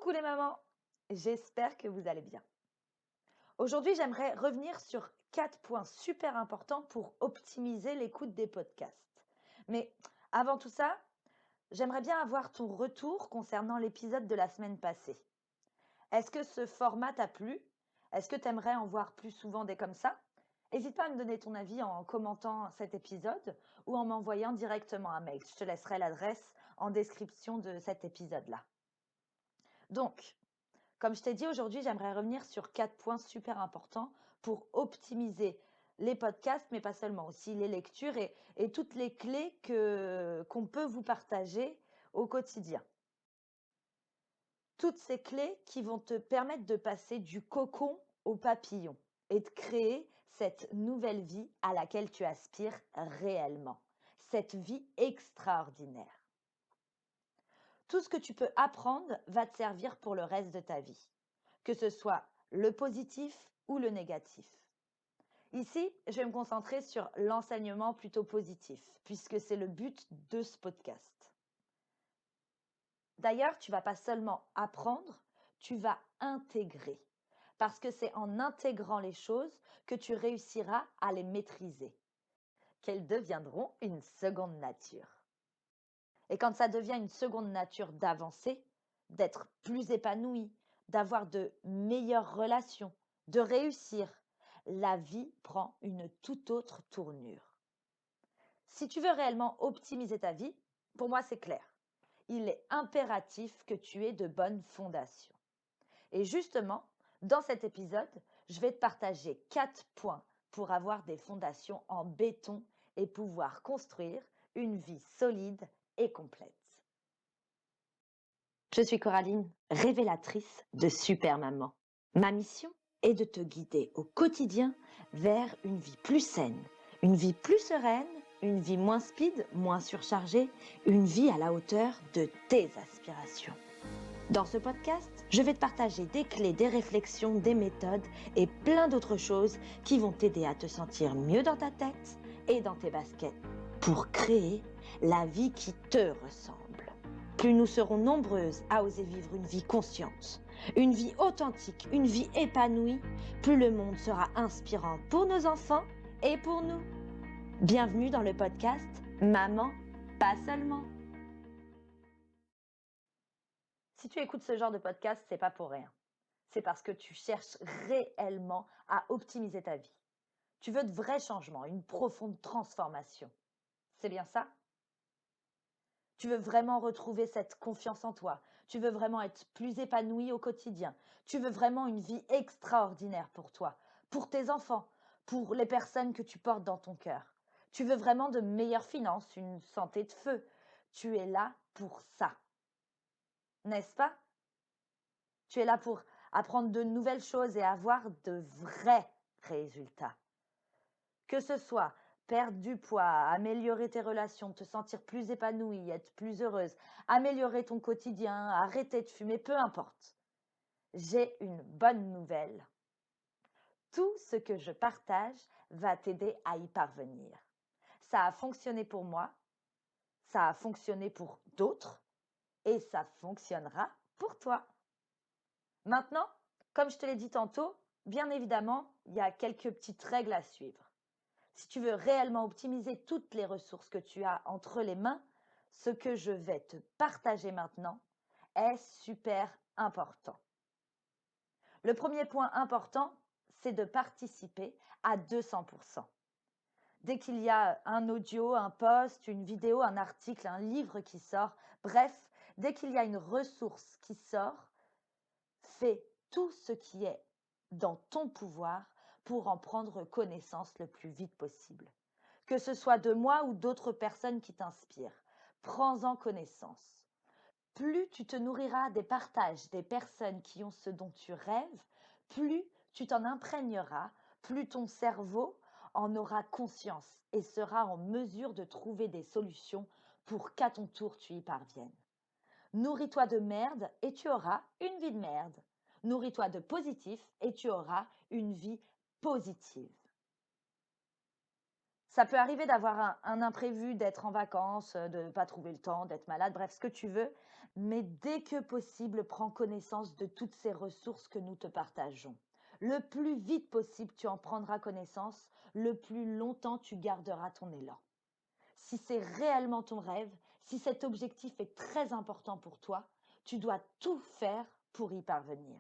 Coucou les mamans, j'espère que vous allez bien. Aujourd'hui, j'aimerais revenir sur 4 points super importants pour optimiser l'écoute des podcasts. Mais avant tout ça, j'aimerais bien avoir ton retour concernant l'épisode de la semaine passée. Est-ce que ce format t'a plu? Est-ce que tu aimerais en voir plus souvent des comme ça? N'hésite pas à me donner ton avis en commentant cet épisode ou en m'envoyant directement un mail. Je te laisserai l'adresse en description de cet épisode-là. Donc, comme je t'ai dit aujourd'hui, j'aimerais revenir sur 4 points super importants pour optimiser les podcasts, mais pas seulement, aussi les lectures et toutes les clés qu'on peut vous partager au quotidien. Toutes ces clés qui vont te permettre de passer du cocon au papillon et de créer cette nouvelle vie à laquelle tu aspires réellement, cette vie extraordinaire. Tout ce que tu peux apprendre va te servir pour le reste de ta vie, que ce soit le positif ou le négatif. Ici, je vais me concentrer sur l'enseignement plutôt positif, puisque c'est le but de ce podcast. D'ailleurs, tu vas pas seulement apprendre, tu vas intégrer, parce que c'est en intégrant les choses que tu réussiras à les maîtriser, qu'elles deviendront une seconde nature. Et quand ça devient une seconde nature d'avancer, d'être plus épanoui, d'avoir de meilleures relations, de réussir, la vie prend une toute autre tournure. Si tu veux réellement optimiser ta vie, pour moi c'est clair. Il est impératif que tu aies de bonnes fondations. Et justement, dans cet épisode, je vais te partager 4 points pour avoir des fondations en béton et pouvoir construire une vie solide et complète. Je suis Coraline, révélatrice de Super Maman. Ma mission est de te guider au quotidien vers une vie plus saine, une vie plus sereine, une vie moins speed, moins surchargée, une vie à la hauteur de tes aspirations. Dans ce podcast, je vais te partager des clés, des réflexions, des méthodes et plein d'autres choses qui vont t'aider à te sentir mieux dans ta tête et dans tes baskets pour créer la vie qui te ressemble. Plus nous serons nombreuses à oser vivre une vie consciente, une vie authentique, une vie épanouie, plus le monde sera inspirant pour nos enfants et pour nous. Bienvenue dans le podcast Maman, pas seulement. Si tu écoutes ce genre de podcast, c'est pas pour rien. C'est parce que tu cherches réellement à optimiser ta vie. Tu veux de vrais changements, une profonde transformation. C'est bien ça? Tu veux vraiment retrouver cette confiance en toi. Tu veux vraiment être plus épanoui au quotidien. Tu veux vraiment une vie extraordinaire pour toi, pour tes enfants, pour les personnes que tu portes dans ton cœur. Tu veux vraiment de meilleures finances, une santé de feu. Tu es là pour ça. N'est-ce pas? Tu es là pour apprendre de nouvelles choses et avoir de vrais résultats. Que ce soit perdre du poids, améliorer tes relations, te sentir plus épanouie, être plus heureuse, améliorer ton quotidien, arrêter de fumer, peu importe. J'ai une bonne nouvelle. Tout ce que je partage va t'aider à y parvenir. Ça a fonctionné pour moi, ça a fonctionné pour d'autres et ça fonctionnera pour toi. Maintenant, comme je te l'ai dit tantôt, bien évidemment, il y a quelques petites règles à suivre. Si tu veux réellement optimiser toutes les ressources que tu as entre les mains, ce que je vais te partager maintenant est super important. Le premier point important, c'est de participer à 200%. Dès qu'il y a un audio, un post, une vidéo, un article, un livre qui sort, bref, dès qu'il y a une ressource qui sort, fais tout ce qui est dans ton pouvoir pour en prendre connaissance le plus vite possible. Que ce soit de moi ou d'autres personnes qui t'inspirent, prends-en connaissance. Plus tu te nourriras des partages des personnes qui ont ce dont tu rêves, plus tu t'en imprégneras, plus ton cerveau en aura conscience et sera en mesure de trouver des solutions pour qu'à ton tour tu y parviennes. Nourris-toi de merde et tu auras une vie de merde. Nourris-toi de positif et tu auras une vie positive. Ça peut arriver d'avoir un imprévu, d'être en vacances, de ne pas trouver le temps, d'être malade, bref, ce que tu veux. Mais dès que possible, prends connaissance de toutes ces ressources que nous te partageons. Le plus vite possible, tu en prendras connaissance, le plus longtemps tu garderas ton élan. Si c'est réellement ton rêve, si cet objectif est très important pour toi, tu dois tout faire pour y parvenir.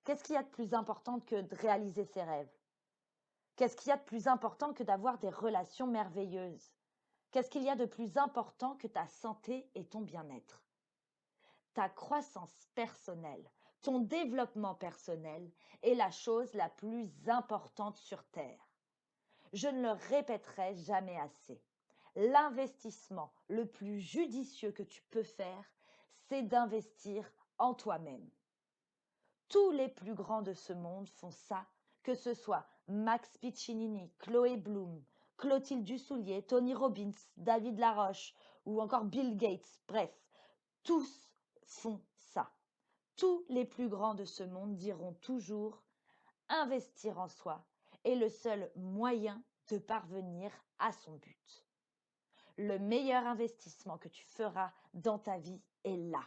Qu'est-ce qu'il y a de plus important que de réaliser ses rêves? Qu'est-ce qu'il y a de plus important que d'avoir des relations merveilleuses? Qu'est-ce qu'il y a de plus important que ta santé et ton bien-être? Ta croissance personnelle, ton développement personnel est la chose la plus importante sur Terre. Je ne le répéterai jamais assez. L'investissement le plus judicieux que tu peux faire, c'est d'investir en toi-même. Tous les plus grands de ce monde font ça, que ce soit Max Piccinini, Chloé Bloom, Clotilde Dussoulier, Tony Robbins, David Laroche ou encore Bill Gates. Bref, tous font ça. Tous les plus grands de ce monde diront toujours investir en soi est le seul moyen de parvenir à son but. Le meilleur investissement que tu feras dans ta vie est là.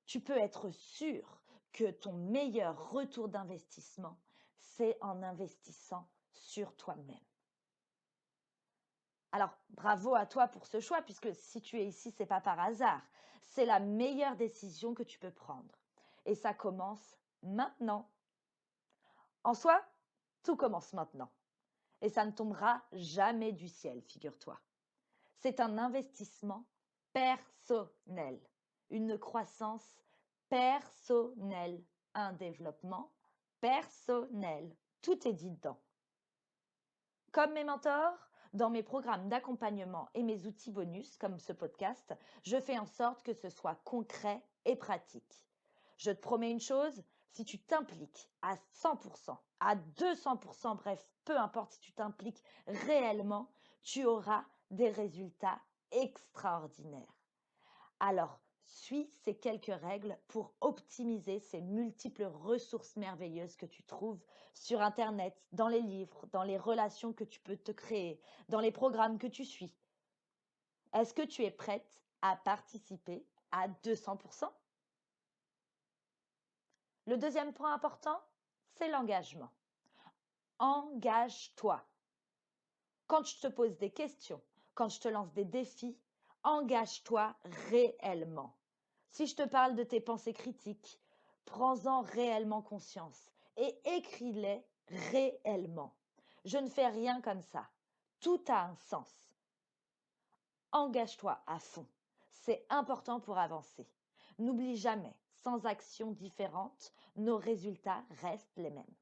Tu peux être sûr que ton meilleur retour d'investissement, c'est en investissant sur toi-même. Alors, bravo à toi pour ce choix, puisque si tu es ici, c'est pas par hasard. C'est la meilleure décision que tu peux prendre. Et ça commence maintenant. En soi, tout commence maintenant. Et ça ne tombera jamais du ciel, figure-toi. C'est un investissement personnel, une croissance personnelle, un développement personnel. Tout est dit dedans. Comme mes mentors, dans mes programmes d'accompagnement et mes outils bonus, comme ce podcast, je fais en sorte que ce soit concret et pratique. Je te promets une chose, si tu t'impliques à 100%, à 200%, bref, peu importe si tu t'impliques réellement, tu auras des résultats extraordinaires. Alors, suis ces quelques règles pour optimiser ces multiples ressources merveilleuses que tu trouves sur Internet, dans les livres, dans les relations que tu peux te créer, dans les programmes que tu suis. Est-ce que tu es prête à participer à 200%? Le deuxième point important, c'est l'engagement. Engage-toi. Quand je te pose des questions, quand je te lance des défis, engage-toi réellement. Si je te parle de tes pensées critiques, prends-en réellement conscience et écris-les réellement. Je ne fais rien comme ça. Tout a un sens. Engage-toi à fond. C'est important pour avancer. N'oublie jamais, sans action différente, nos résultats restent les mêmes.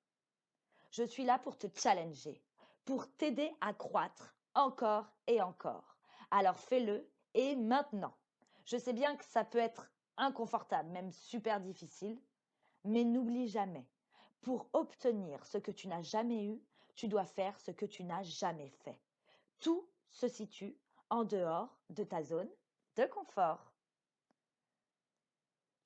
Je suis là pour te challenger, pour t'aider à croître encore et encore. Alors fais-le et maintenant. Je sais bien que ça peut être inconfortable, même super difficile, mais n'oublie jamais, pour obtenir ce que tu n'as jamais eu, tu dois faire ce que tu n'as jamais fait. Tout se situe en dehors de ta zone de confort.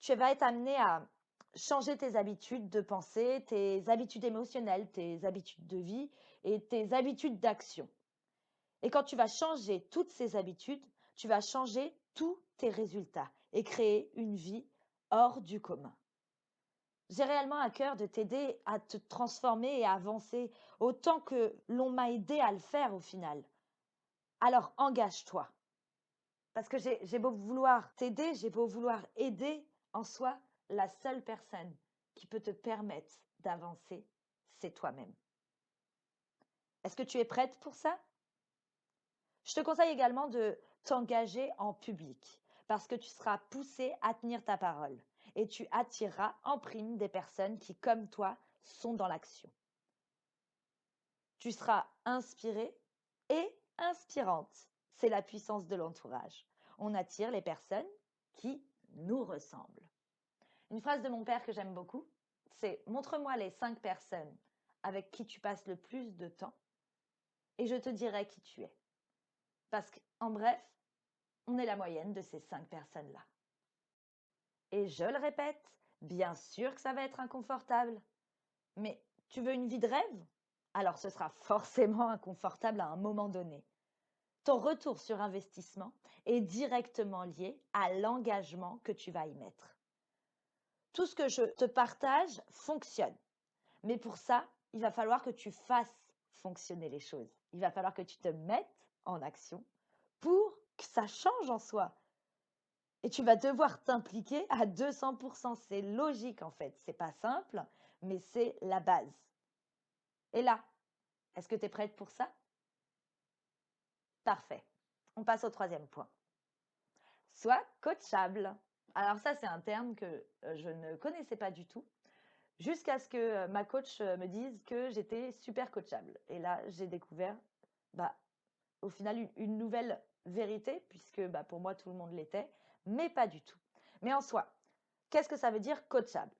Tu vas être amené à changer tes habitudes de pensée, tes habitudes émotionnelles, tes habitudes de vie et tes habitudes d'action. Et quand tu vas changer toutes ces habitudes, tu vas changer tous tes résultats et créer une vie hors du commun. J'ai réellement à cœur de t'aider à te transformer et à avancer autant que l'on m'a aidé à le faire au final. Alors engage-toi. Parce que j'ai beau vouloir t'aider, j'ai beau vouloir aider, en soi, la seule personne qui peut te permettre d'avancer, c'est toi-même. Est-ce que tu es prête pour ça? Je te conseille également de t'engager en public parce que tu seras poussé à tenir ta parole et tu attireras en prime des personnes qui, comme toi, sont dans l'action. Tu seras inspiré et inspirante. C'est la puissance de l'entourage. On attire les personnes qui nous ressemblent. Une phrase de mon père que j'aime beaucoup, c'est montre-moi les 5 personnes avec qui tu passes le plus de temps et je te dirai qui tu es. Parce qu'en bref, on est la moyenne de ces 5 personnes-là. Et je le répète, bien sûr que ça va être inconfortable. Mais tu veux une vie de rêve? alors ce sera forcément inconfortable à un moment donné. Ton retour sur investissement est directement lié à l'engagement que tu vas y mettre. Tout ce que je te partage fonctionne. Mais pour ça, il va falloir que tu fasses fonctionner les choses. Il va falloir que tu te mettes en action pour que ça change en soi. Et tu vas devoir t'impliquer à 200%. C'est logique en fait. C'est pas simple, mais c'est la base. Et là, est-ce que tu es prête pour ça? Parfait. On passe au troisième point. Sois coachable. Alors ça, c'est un terme que je ne connaissais pas du tout, jusqu'à ce que ma coach me dise que j'étais super coachable. Et là, j'ai découvert, bah, au final, une nouvelle vérité, puisque bah, pour moi, tout le monde l'était, mais pas du tout. Mais en soi, qu'est-ce que ça veut dire coachable?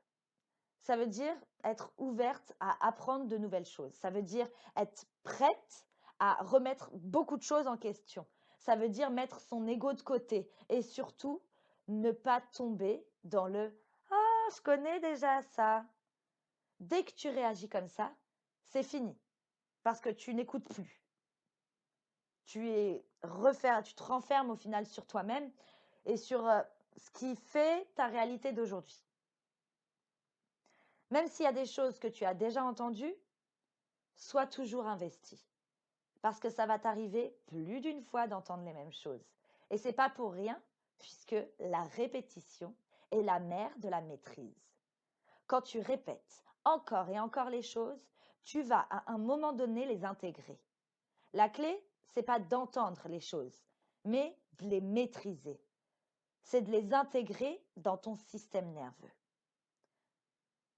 Ça veut dire être ouverte à apprendre de nouvelles choses. Ça veut dire être prête à remettre beaucoup de choses en question. Ça veut dire mettre son ego de côté et surtout ne pas tomber dans le «Ah, je connais déjà ça». Dès que tu réagis comme ça, c'est fini parce que tu n'écoutes plus. Tu te renfermes au final sur toi-même et sur ce qui fait ta réalité d'aujourd'hui. Même s'il y a des choses que tu as déjà entendues, sois toujours investi. Parce que ça va t'arriver plus d'une fois d'entendre les mêmes choses. Et c'est pas pour rien, puisque la répétition est la mère de la maîtrise. Quand tu répètes encore et encore les choses, tu vas à un moment donné les intégrer. La clé, c'est pas d'entendre les choses, mais de les maîtriser. C'est de les intégrer dans ton système nerveux.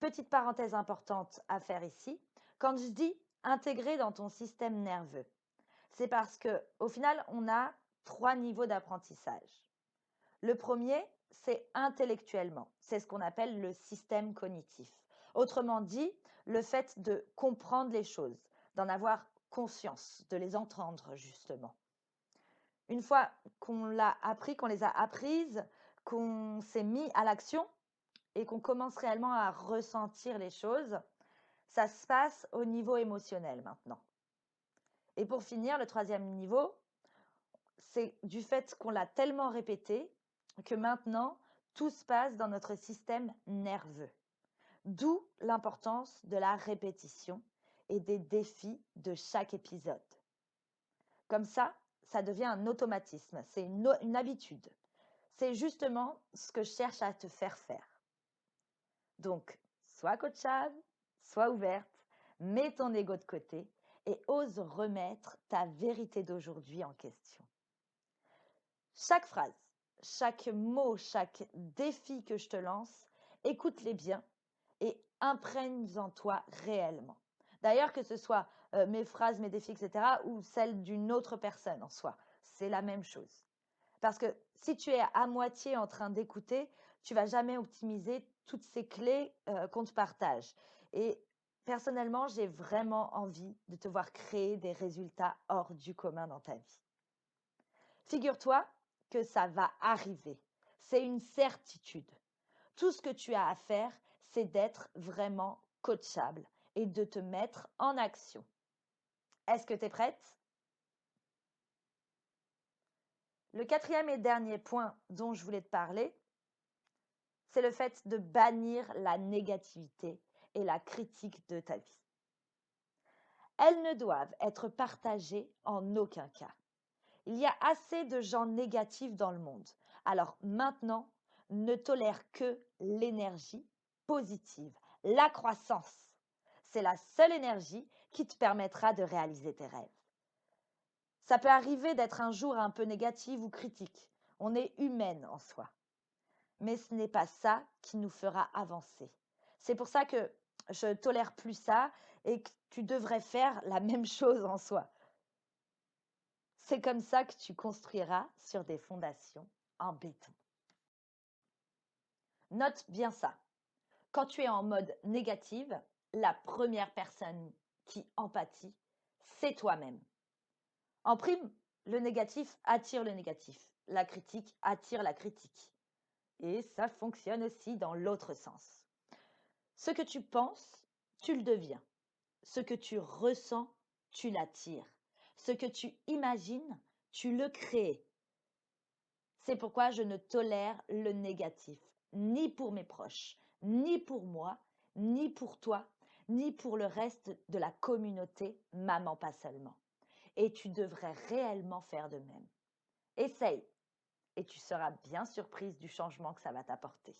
Petite parenthèse importante à faire ici, quand je dis intégrer dans ton système nerveux, c'est parce que au final, on a 3 niveaux d'apprentissage. Le premier, c'est intellectuellement. C'est ce qu'on appelle le système cognitif. Autrement dit, le fait de comprendre les choses, d'en avoir conscience, de les entendre justement. Une fois qu'on l'a appris, qu'on les a apprises, qu'on s'est mis à l'action et qu'on commence réellement à ressentir les choses, ça se passe au niveau émotionnel maintenant. Et pour finir, le troisième niveau, c'est du fait qu'on l'a tellement répété que maintenant, tout se passe dans notre système nerveux. D'où l'importance de la répétition et des défis de chaque épisode. Comme ça devient un automatisme, c'est une habitude. C'est justement ce que je cherche à te faire faire. Donc, sois coachable, sois ouverte, mets ton ego de côté et ose remettre ta vérité d'aujourd'hui en question. Chaque phrase, chaque mot, chaque défi que je te lance, écoute-les bien et imprègne-en toi réellement. D'ailleurs, que ce soit mes phrases, mes défis, etc., ou celles d'une autre personne en soi, c'est la même chose. Parce que si tu es à moitié en train d'écouter, tu vas jamais optimiser toutes ces clés qu'on te partage. Et personnellement, j'ai vraiment envie de te voir créer des résultats hors du commun dans ta vie. Figure-toi que ça va arriver. C'est une certitude. Tout ce que tu as à faire, c'est d'être vraiment coachable et de te mettre en action. Est-ce que tu es prête? Le quatrième et dernier point dont je voulais te parler, c'est le fait de bannir la négativité et la critique de ta vie. Elles ne doivent être partagées en aucun cas. Il y a assez de gens négatifs dans le monde. Alors maintenant, ne tolère que l'énergie positive, la croissance. C'est la seule énergie qui te permettra de réaliser tes rêves. Ça peut arriver d'être un jour un peu négative ou critique. On est humaine en soi. Mais ce n'est pas ça qui nous fera avancer. C'est pour ça que je tolère plus ça et que tu devrais faire la même chose en soi. C'est comme ça que tu construiras sur des fondations en béton. Note bien ça. Quand tu es en mode négative, la première personne qui empathie, c'est toi-même. En prime, le négatif attire le négatif. La critique attire la critique. Et ça fonctionne aussi dans l'autre sens. Ce que tu penses, tu le deviens. Ce que tu ressens, tu l'attires. Ce que tu imagines, tu le crées. C'est pourquoi je ne tolère le négatif, ni pour mes proches, ni pour moi, ni pour toi, ni pour le reste de la communauté Maman pas seulement. Et tu devrais réellement faire de même. Essaye et tu seras bien surprise du changement que ça va t'apporter.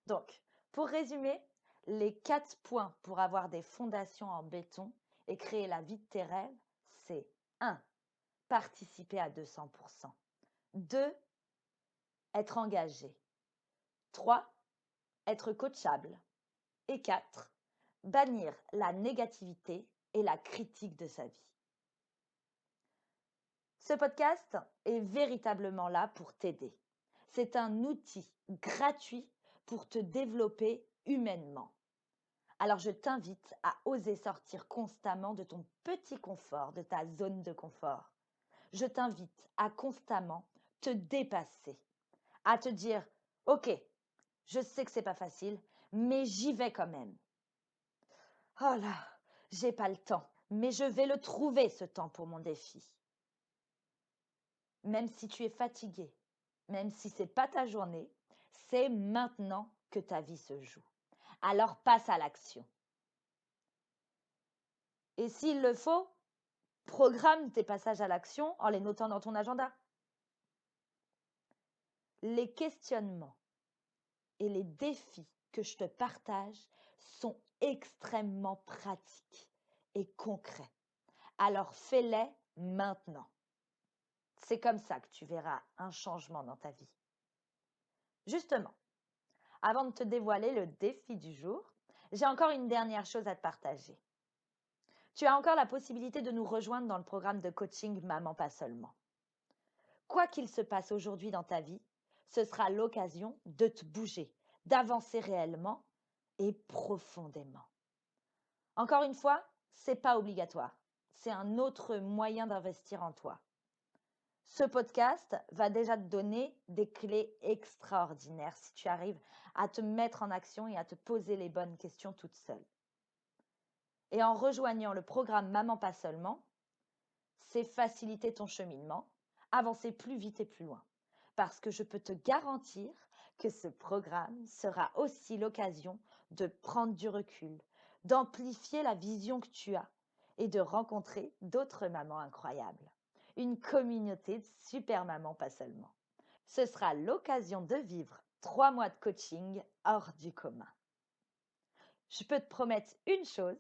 Donc, pour résumer, les 4 points pour avoir des fondations en béton et créer la vie de tes rêves, c'est 1. Participer à 200%. 2. Être engagé. 3. Être coachable. Et 4. Bannir la négativité et la critique de sa vie. Ce podcast est véritablement là pour t'aider. C'est un outil gratuit pour te développer humainement. Alors je t'invite à oser sortir constamment de ton petit confort, de ta zone de confort. Je t'invite à constamment te dépasser, à te dire, OK, je sais que c'est pas facile, mais j'y vais quand même. Oh là, j'ai pas le temps, mais je vais le trouver ce temps pour mon défi. Même si tu es fatigué, même si c'est pas ta journée, c'est maintenant que ta vie se joue. Alors passe à l'action. Et s'il le faut, programme tes passages à l'action en les notant dans ton agenda. Les questionnements et les défis que je te partage sont extrêmement pratiques et concrets. Alors fais-les maintenant. C'est comme ça que tu verras un changement dans ta vie. Justement, avant de te dévoiler le défi du jour, j'ai encore une dernière chose à te partager. Tu as encore la possibilité de nous rejoindre dans le programme de coaching Maman pas seulement. Quoi qu'il se passe aujourd'hui dans ta vie, ce sera l'occasion de te bouger, d'avancer réellement et profondément. Encore une fois, c'est pas obligatoire. C'est un autre moyen d'investir en toi. Ce podcast va déjà te donner des clés extraordinaires si tu arrives à te mettre en action et à te poser les bonnes questions toute seule. Et en rejoignant le programme Maman pas seulement, c'est faciliter ton cheminement, avancer plus vite et plus loin. Parce que je peux te garantir que ce programme sera aussi l'occasion de prendre du recul, d'amplifier la vision que tu as et de rencontrer d'autres mamans incroyables. Une communauté de super mamans pas seulement. Ce sera l'occasion de vivre 3 mois de coaching hors du commun. Je peux te promettre une chose,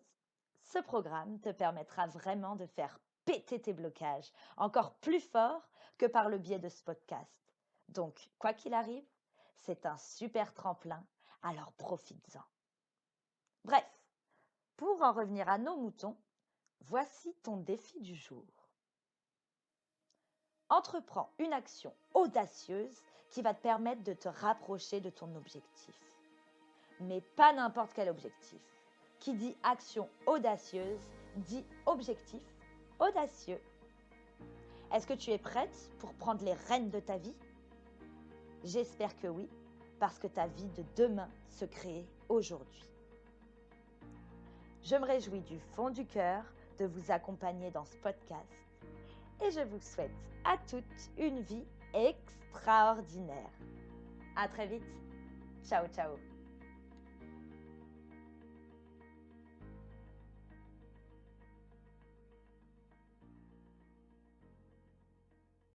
ce programme te permettra vraiment de faire péter tes blocages encore plus fort que par le biais de ce podcast. Donc, quoi qu'il arrive, c'est un super tremplin, alors profites-en. Bref, pour en revenir à nos moutons, voici ton défi du jour. Entreprends une action audacieuse qui va te permettre de te rapprocher de ton objectif. Mais pas n'importe quel objectif. Qui dit action audacieuse dit objectif audacieux. Est-ce que tu es prête pour prendre les rênes de ta vie? J'espère que oui, parce que ta vie de demain se crée aujourd'hui. Je me réjouis du fond du cœur de vous accompagner dans ce podcast et je vous souhaite à toutes une vie extraordinaire. À très vite. Ciao, ciao.